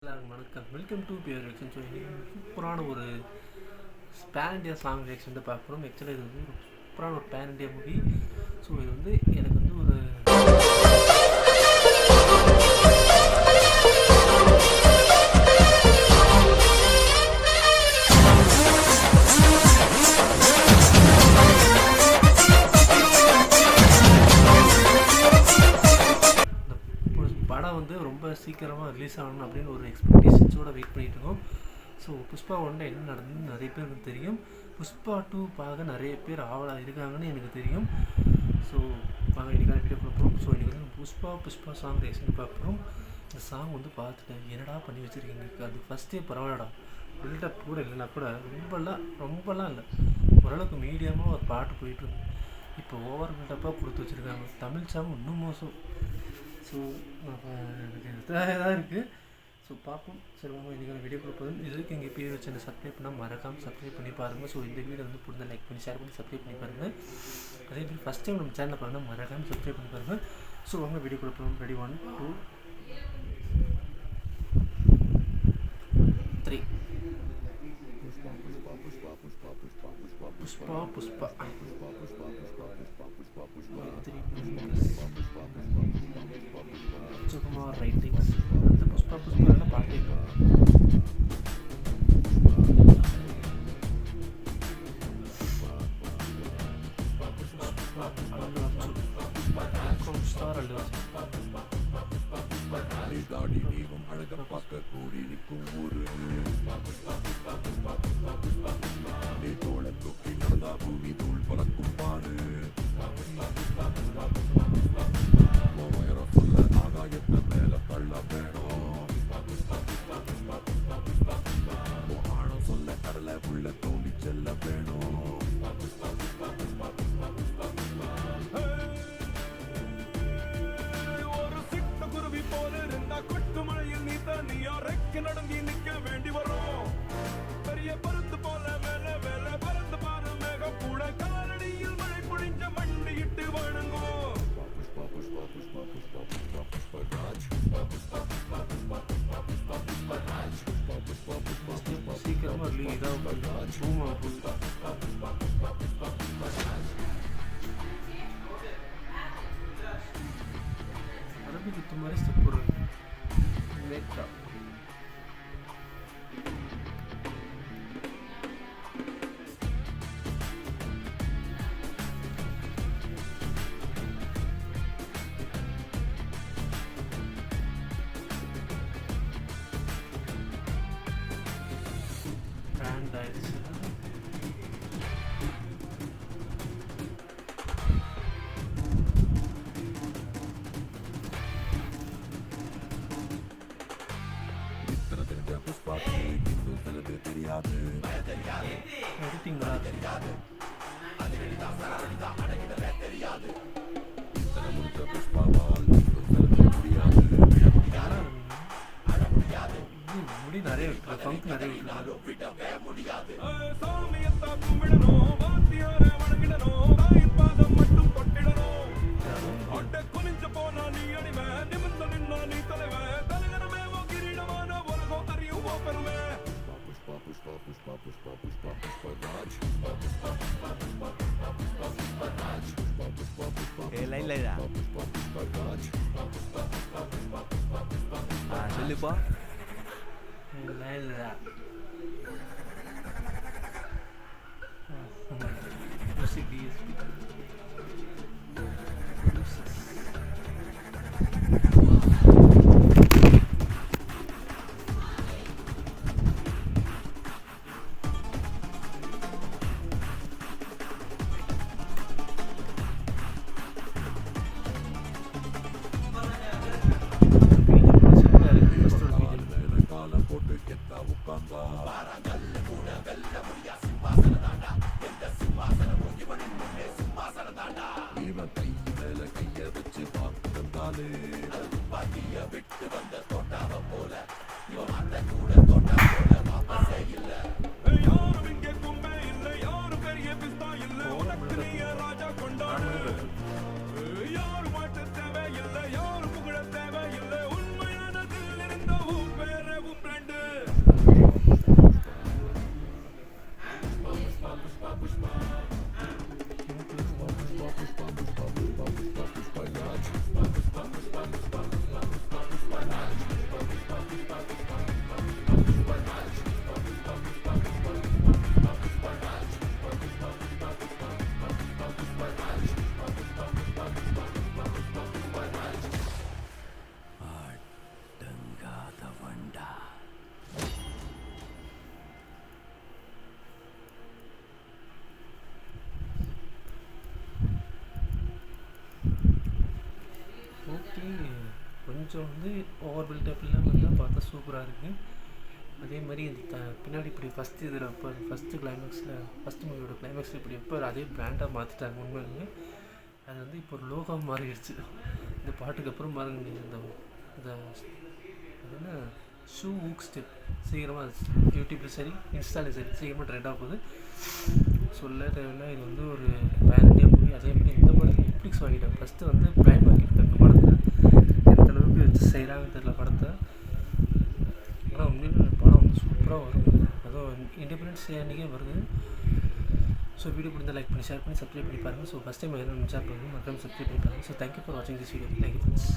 எல்லாருக்கும் வணக்கம். Welcome to pure reaction. So இன்றைக்கி சூப்பரான ஒரு பேன் இண்டியா சாங் ரியாக்ஷன் வந்து பார்க்குறோம். ஆக்சுவலாக இது வந்து ஒரு சூப்பரான ஒரு பேன் இண்டியா மூவி. ஸோ இது வந்து எனக்கு வந்து ஒரு படம் வந்து ரொம்ப சீக்கிரமாக ரிலீஸ் ஆகணும் அப்படின்னு ஒரு எக்ஸ்பெக்டேஷன்ஸோடு வெயிட் பண்ணிகிட்டு இருக்கோம். ஸோ புஷ்பா 1 என்ன நடந்ததுன்னு நிறைய பேருக்கு தெரியும். புஷ்பா 2 பார்க்க நிறைய பேர் ஆவலாக இருக்காங்கன்னு எனக்கு தெரியும். ஸோ நாங்கள் இன்றைக்கான வீடியோ பார்ப்போம். ஸோ இன்றைக்கி வந்து புஷ்பா சாங் ரேஷன் பார்க்குறோம். இந்த சாங் வந்து பார்த்துட்டேன், என்னடா பண்ணி வச்சுருக்கீங்க, அது ஃபஸ்ட்டே பரவாயில்லடா, பில்டப் கூட இல்லைன்னா கூட ரொம்பலாம் இல்லை, ஓரளவுக்கு மீடியமாக ஒரு பாட்டு போயிட்டுருந்தேன். இப்போ ஓவர் பில்டப்பாக கொடுத்து வச்சுருக்காங்க. தமிழ் சாங் இன்னும் மோசம். ஸோ எனக்கு இதாக இருக்குது. ஸோ பார்ப்போம். சரி வாங்க இன்றைக்கான வீடியோ கொடுப்பதும் இதுக்கு எங்கள் பேர் வச்சு சப்ஸ்கிரைப் பண்ணால் மறக்காமல் சப்ஸ்கிரைப் பண்ணி பாருங்கள். ஸோ இந்த வீடியோ வந்து பிடிச்ச லைக் பண்ணி ஷேர் பண்ணி சப்ஸ்கிரைப் பண்ணி பாருங்கள். அதே மாதிரி ஃபஸ்ட் டைம் நம்ம சேனலில் பாருங்கள், மறக்காமல் சப்ஸ்கிரைப் பண்ணி பாருங்கள். ஸோ வாங்க வீடியோ கொடுப்போம். ரெடி 1 2 3. புஷ்பா சுகுமார் ரைட்டிங்ஸ். அந்த புஷ்பா எல்லாம் பார்த்துருக்கோம். ஸ்டார் அல்ல அழக பார்க்க கூடி நிற்கும் ஊரு தோழ தூக்கி நடந்தா பூமி தூள் பறக்கும் பாரு. சொல்ல ஆகாயத்தை மேல தள்ள வேணும், ஆழம் சொல்ல கடலை உள்ள தோண்டி செல்ல வேணும். நடங்கி நிக்க வேண்டி வரும் பெரிய பருந்து போல மேல மேல பறந்து பாரு மேகம் கூட காலடியில் மழை பொழிஞ்ச மண்டியிட்டு வணங்கும். சீக்கிரமா அரபிக்கு துமாரி ஸ்டெப் லேட்டா பிராண்ட் ஆயிடுச்சு. தெரியாது எடிட்டிங் வராது. முடி நிறைய விட்டு பங்க் நிறைய விட்டு சாமியத்தா கும்பிடணும், வாத்தியார வணங்கிடணும், தாயின் பாதம் மட்டும் தொட்டிடணும். அட்டை குனிஞ்சு போனா நீ அடிமை, நிமிர்ந்து நின்னா நீ தலைவன், தலைவனமே ஓ கிரீடமான உலகம் அறியும் ஓ பெருமை. லைலா சொல்லுப்பா. லைலா music DSP வந்து ஓவர் பில்டப்லாம் வந்து பார்த்தா சூப்பராக இருக்குது. அதே மாதிரி இந்த பின்னாடி இப்படி ஃபஸ்ட்டு இதில் இப்போ ஃபஸ்ட்டு கிளைமேக்ஸில் ஃபஸ்ட்டு மூவியோட கிளைமேக்ஸில் இப்படி எப்போ அதே பிராண்டாக மாற்றிட்டாங்க உண்மையிலுமே. அது வந்து இப்போ ஒரு லோகம் மாறிடுச்சு இந்த பாட்டுக்கு அப்புறம் பாருங்க. இந்த இந்த அது என்ன ஷூ ஊக் ஸ்டெப் சீக்கிரமாக யூடியூப்லையும் சரி இன்ஸ்டாலையும் சரி சீக்கிரமாக ட்ரெண்டாக போகுது. சொல்ல தேவையில்லை, இது வந்து ஒரு வேரண்டியாக மூவி. அதே மாதிரி இந்த படத்தை நெட்ஃப்ளிக்ஸ் வாங்கிட்டாங்க. ஃபஸ்ட்டு வந்து ப்ரைம் வாங்கியிருக்காங்க படத்தை. எந்த அளவுக்கு வச்சு செய்கிறாங்கன்னு தெரியல படத்தை. ஆனால் உண்மையிலே படம் வந்து சூப்பராக வருது. அதுவும் இண்டிபெண்டன்ஸ் டே அன்றைக்கே வருது. ஸோ வீடியோ பிடிச்சா லைக் பண்ணி ஷேர் பண்ணி சப்ஸ்கிரைப் பண்ணி பாருங்கள். ஸோ ஃபஸ்ட் டைம் என்ன நினச்சா பண்ணுங்கள், மறக்காம சப்ஸ்கிரைப் பண்ணி பாருங்கள். ஸோ தேங்க்யூ ஃபார் வாட்சிங் திஸ் வீடியோ. Thank you friends.